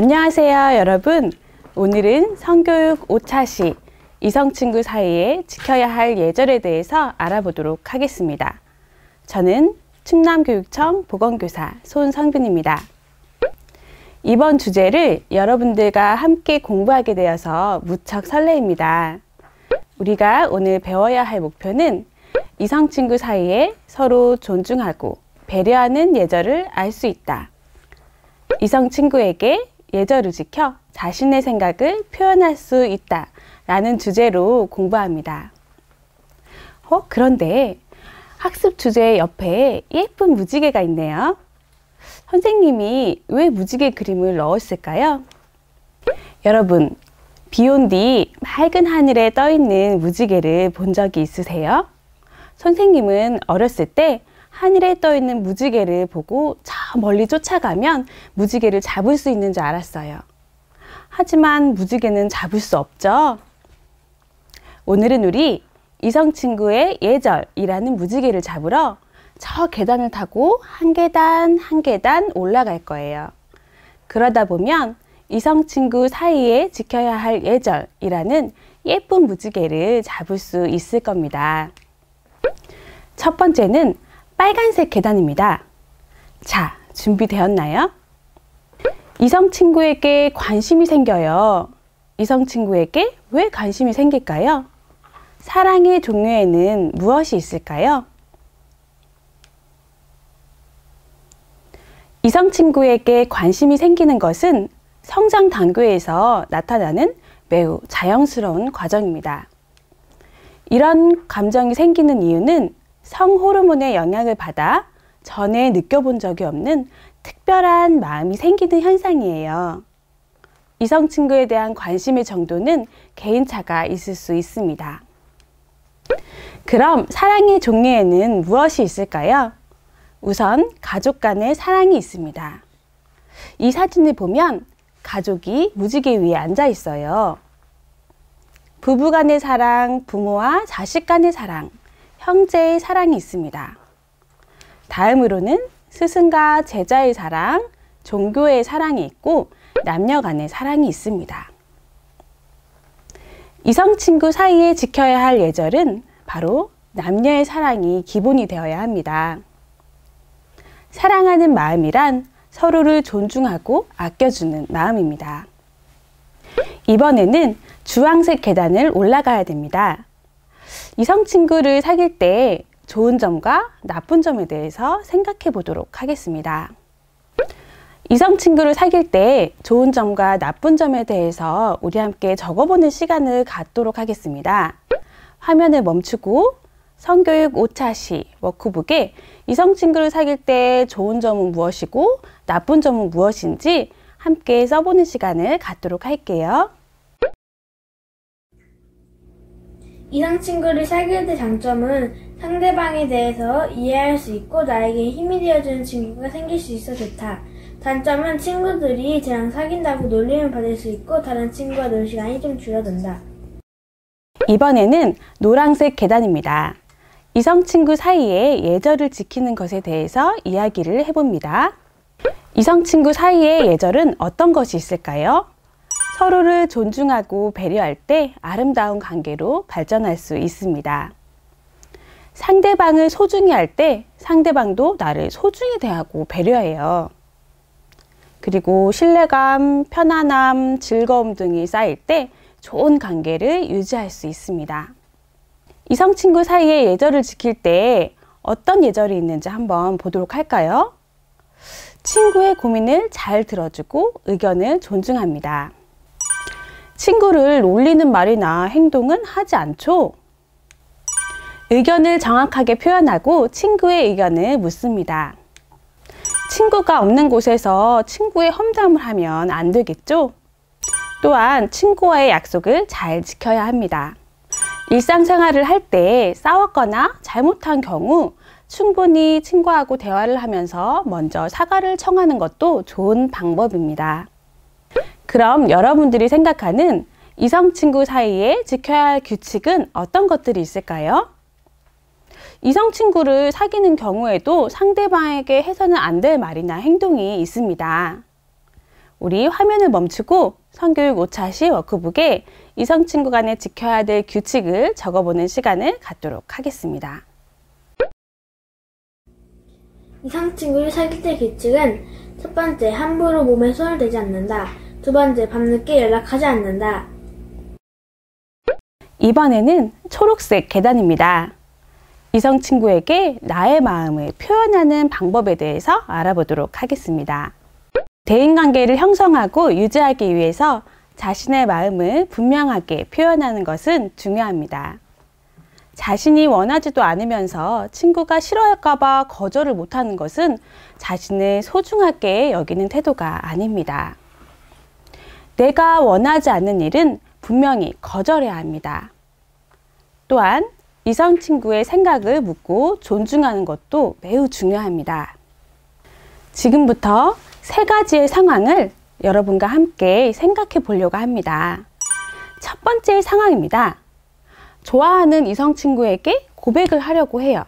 안녕하세요, 여러분. 오늘은 성교육 5차시 이성친구 사이에 지켜야 할 예절에 대해서 알아보도록 하겠습니다. 저는 충남교육청 보건교사 손성빈입니다. 이번 주제를 여러분들과 함께 공부하게 되어서 무척 설레입니다. 우리가 오늘 배워야 할 목표는 이성친구 사이에 서로 존중하고 배려하는 예절을 알 수 있다. 이성친구에게 예절을 지켜 자신의 생각을 표현할 수 있다 라는 주제로 공부합니다. 그런데 학습 주제 옆에 예쁜 무지개가 있네요. 선생님이 왜 무지개 그림을 넣었을까요? 여러분, 비 온 뒤 맑은 하늘에 떠 있는 무지개를 본 적이 있으세요? 선생님은 어렸을 때 하늘에 떠 있는 무지개를 보고 저 멀리 쫓아가면 무지개를 잡을 수 있는 줄 알았어요. 하지만 무지개는 잡을 수 없죠. 오늘은 우리 이성친구의 예절이라는 무지개를 잡으러 저 계단을 타고 한 계단 한 계단 올라갈 거예요. 그러다 보면 이성친구 사이에 지켜야 할 예절이라는 예쁜 무지개를 잡을 수 있을 겁니다. 첫 번째는 빨간색 계단입니다. 자, 준비되었나요? 이성친구에게 관심이 생겨요. 이성친구에게 왜 관심이 생길까요? 사랑의 종류에는 무엇이 있을까요? 이성친구에게 관심이 생기는 것은 성장 단계에서 나타나는 매우 자연스러운 과정입니다. 이런 감정이 생기는 이유는 성호르몬의 영향을 받아 전에 느껴본 적이 없는 특별한 마음이 생기는 현상이에요. 이성친구에 대한 관심의 정도는 개인차가 있을 수 있습니다. 그럼 사랑의 종류에는 무엇이 있을까요? 우선 가족 간의 사랑이 있습니다. 이 사진을 보면 가족이 무지개 위에 앉아 있어요. 부부 간의 사랑, 부모와 자식 간의 사랑, 형제의 사랑이 있습니다. 다음으로는 스승과 제자의 사랑, 종교의 사랑이 있고 남녀 간의 사랑이 있습니다. 이성친구 사이에 지켜야 할 예절은 바로 남녀의 사랑이 기본이 되어야 합니다. 사랑하는 마음이란 서로를 존중하고 아껴주는 마음입니다. 이번에는 주황색 계단을 올라가야 됩니다. 이성친구를 사귈 때 좋은 점과 나쁜 점에 대해서 생각해 보도록 하겠습니다. 이성친구를 사귈 때 좋은 점과 나쁜 점에 대해서 우리 함께 적어보는 시간을 갖도록 하겠습니다. 화면을 멈추고 성교육 5차시 워크북에 이성친구를 사귈 때 좋은 점은 무엇이고 나쁜 점은 무엇인지 함께 써보는 시간을 갖도록 할게요. 이성친구를 사귈 때 장점은 상대방에 대해서 이해할 수 있고 나에게 힘이 되어주는 친구가 생길 수 있어 좋다. 단점은 친구들이 쟤랑 사귄다고 놀림을 받을 수 있고 다른 친구와 놀 시간이 좀 줄어든다. 이번에는 노란색 계단입니다. 이성친구 사이에 예절을 지키는 것에 대해서 이야기를 해봅니다. 이성친구 사이의 예절은 어떤 것이 있을까요? 서로를 존중하고 배려할 때 아름다운 관계로 발전할 수 있습니다. 상대방을 소중히 할 때 상대방도 나를 소중히 대하고 배려해요. 그리고 신뢰감, 편안함, 즐거움 등이 쌓일 때 좋은 관계를 유지할 수 있습니다. 이성친구 사이에 예절을 지킬 때 어떤 예절이 있는지 한번 보도록 할까요? 친구의 고민을 잘 들어주고 의견을 존중합니다. 친구를 놀리는 말이나 행동은 하지 않죠. 의견을 정확하게 표현하고 친구의 의견을 묻습니다. 친구가 없는 곳에서 친구의 험담을 하면 안 되겠죠? 또한 친구와의 약속을 잘 지켜야 합니다. 일상생활을 할 때 싸웠거나 잘못한 경우 충분히 친구하고 대화를 하면서 먼저 사과를 청하는 것도 좋은 방법입니다. 그럼 여러분들이 생각하는 이성친구 사이에 지켜야 할 규칙은 어떤 것들이 있을까요? 이성친구를 사귀는 경우에도 상대방에게 해서는 안 될 말이나 행동이 있습니다. 우리 화면을 멈추고 성교육 5차시 워크북에 이성 친구 간에 지켜야 될 규칙을 적어보는 시간을 갖도록 하겠습니다. 이성 친구를 사귈 때 규칙은 첫 번째, 함부로 몸에 손을 대지 않는다. 두 번째, 밤늦게 연락하지 않는다. 이번에는 초록색 계단입니다. 이성 친구에게 나의 마음을 표현하는 방법에 대해서 알아보도록 하겠습니다. 대인관계를 형성하고 유지하기 위해서 자신의 마음을 분명하게 표현하는 것은 중요합니다. 자신이 원하지도 않으면서 친구가 싫어할까봐 거절을 못하는 것은 자신을 소중하게 여기는 태도가 아닙니다. 내가 원하지 않는 일은 분명히 거절해야 합니다. 또한 이성 친구의 생각을 묻고 존중하는 것도 매우 중요합니다. 지금부터 3가지의 상황을 여러분과 함께 생각해 보려고 합니다. 첫 번째 상황입니다. 좋아하는 이성 친구에게 고백을 하려고 해요.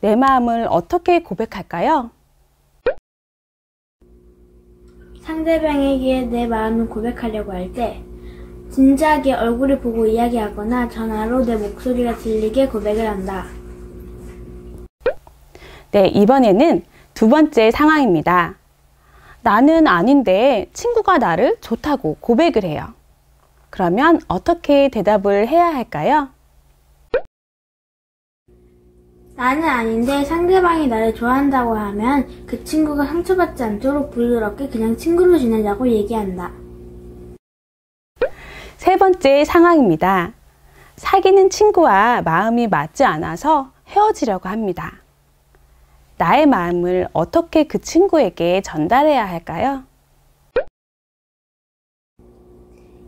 내 마음을 어떻게 고백할까요? 상대방에게 내 마음을 고백하려고 할 때 진지하게 얼굴을 보고 이야기하거나 전화로 내 목소리가 들리게 고백을 한다. 네, 이번에는 두 번째 상황입니다. 나는 아닌데 친구가 나를 좋다고 고백을 해요. 그러면 어떻게 대답을 해야 할까요? 나는 아닌데 상대방이 나를 좋아한다고 하면 그 친구가 상처받지 않도록 부드럽게 그냥 친구로 지내자고 얘기한다. 세 번째 상황입니다. 사귀는 친구와 마음이 맞지 않아서 헤어지려고 합니다. 나의 마음을 어떻게 그 친구에게 전달해야 할까요?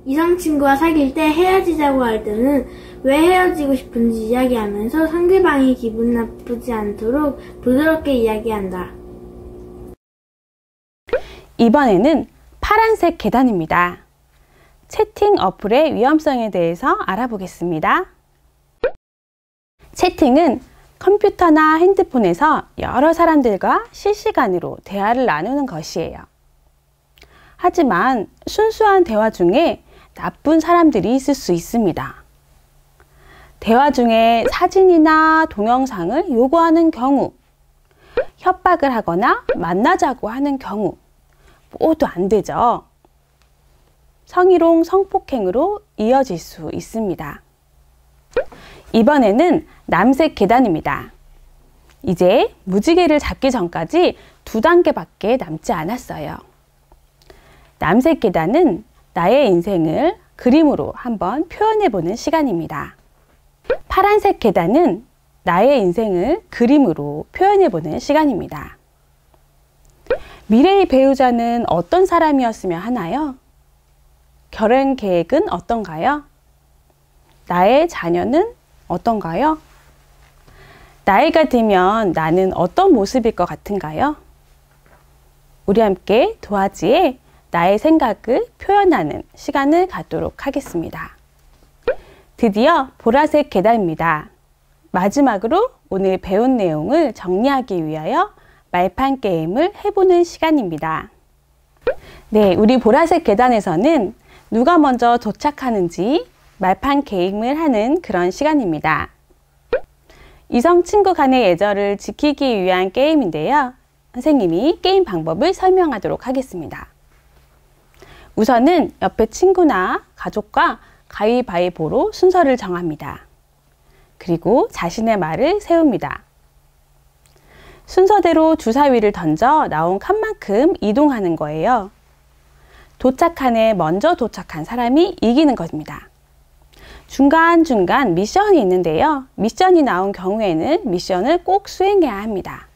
이성 친구와 사귈 때 헤어지자고 할 때는 왜 헤어지고 싶은지 이야기하면서 상대방이 기분 나쁘지 않도록 부드럽게 이야기한다. 이번에는 파란색 계단입니다. 채팅 어플의 위험성에 대해서 알아보겠습니다. 채팅은 컴퓨터나 핸드폰에서 여러 사람들과 실시간으로 대화를 나누는 것이에요. 하지만 순수한 대화 중에 나쁜 사람들이 있을 수 있습니다. 대화 중에 사진이나 동영상을 요구하는 경우, 협박을 하거나 만나자고 하는 경우 모두 안 되죠. 성희롱, 성폭행으로 이어질 수 있습니다. 이번에는 남색 계단입니다. 이제 무지개를 잡기 전까지 2단계밖에 남지 않았어요. 남색 계단은 나의 인생을 그림으로 한번 표현해보는 시간입니다. 파란색 계단은 나의 인생을 그림으로 표현해보는 시간입니다. 미래의 배우자는 어떤 사람이었으면 하나요? 결혼 계획은 어떤가요? 나의 자녀는 어떤가요? 나이가 들면 나는 어떤 모습일 것 같은가요? 우리 함께 도화지에 나의 생각을 표현하는 시간을 갖도록 하겠습니다. 드디어 보라색 계단입니다. 마지막으로 오늘 배운 내용을 정리하기 위하여 말판 게임을 해보는 시간입니다. 네, 우리 보라색 계단에서는 누가 먼저 도착하는지 말판 게임을 하는 그런 시간입니다. 이성 친구 간의 예절을 지키기 위한 게임인데요. 선생님이 게임 방법을 설명하도록 하겠습니다. 우선은 옆에 친구나 가족과 가위바위보로 순서를 정합니다. 그리고 자신의 말을 세웁니다. 순서대로 주사위를 던져 나온 칸만큼 이동하는 거예요. 도착칸에 먼저 도착한 사람이 이기는 겁니다. 중간중간 미션이 있는데요. 미션이 나온 경우에는 미션을 꼭 수행해야 합니다.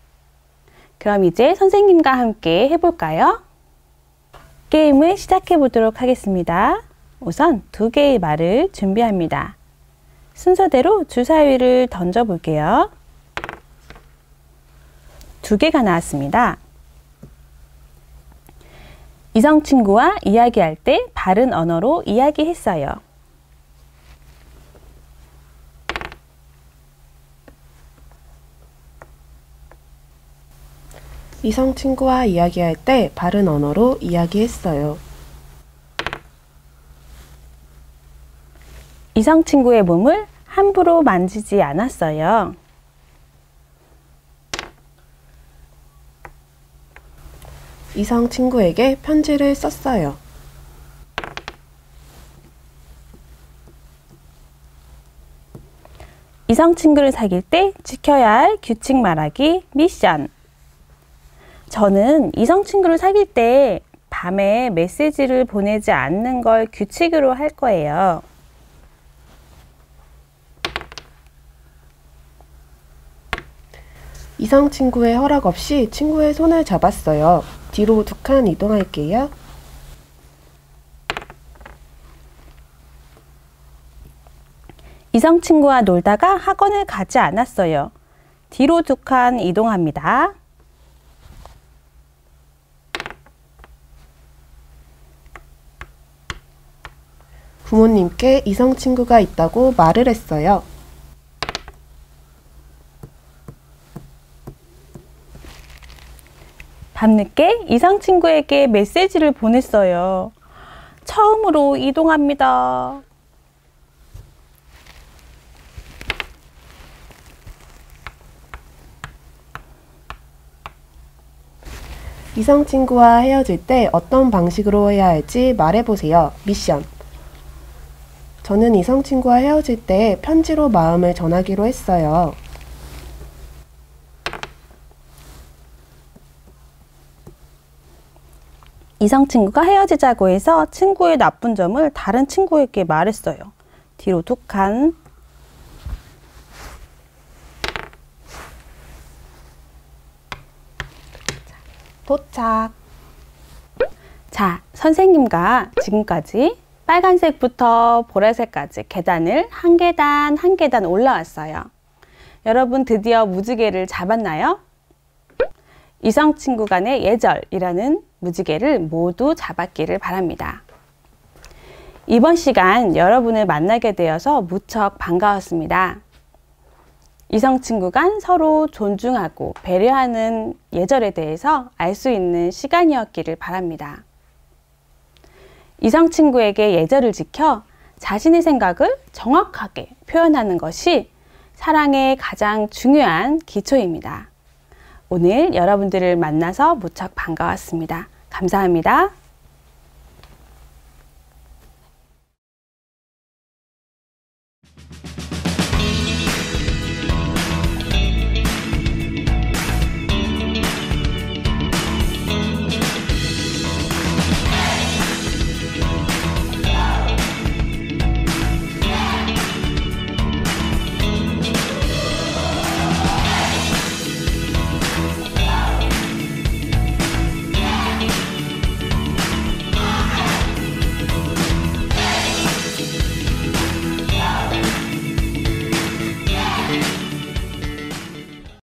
그럼 이제 선생님과 함께 해볼까요? 게임을 시작해 보도록 하겠습니다. 우선 2개의 말을 준비합니다. 순서대로 주사위를 던져 볼게요. 2개가 나왔습니다. 이성 친구와 이야기할 때 바른 언어로 이야기했어요. 이성 친구와 이야기할 때 바른 언어로 이야기했어요. 이성 친구의 몸을 함부로 만지지 않았어요. 이성 친구에게 편지를 썼어요. 이성 친구를 사귈 때 지켜야 할 규칙 말하기 미션. 저는 이성 친구를 사귈 때 밤에 메시지를 보내지 않는 걸 규칙으로 할 거예요. 이성 친구의 허락 없이 친구의 손을 잡았어요. 뒤로 2칸 이동할게요. 이성 친구와 놀다가 학원을 가지 않았어요. 뒤로 2칸 이동합니다. 부모님께 이성 친구가 있다고 말을 했어요. 밤늦게 이성 친구에게 메시지를 보냈어요. 처음으로 이동합니다. 이성 친구와 헤어질 때 어떤 방식으로 해야 할지 말해보세요. 미션. 저는 이성 친구와 헤어질 때 편지로 마음을 전하기로 했어요. 이성 친구가 헤어지자고 해서 친구의 나쁜 점을 다른 친구에게 말했어요. 뒤로 2칸. 도착. 자, 선생님과 지금까지 빨간색부터 보라색까지 계단을 한 계단 한 계단 올라왔어요. 여러분 드디어 무지개를 잡았나요? 이성 친구 간의 예절이라는 무지개를 모두 잡았기를 바랍니다. 이번 시간 여러분을 만나게 되어서 무척 반가웠습니다. 이성 친구 간 서로 존중하고 배려하는 예절에 대해서 알 수 있는 시간이었기를 바랍니다. 이성 친구에게 예절을 지켜 자신의 생각을 정확하게 표현하는 것이 사랑의 가장 중요한 기초입니다. 오늘 여러분들을 만나서 무척 반가웠습니다. 감사합니다.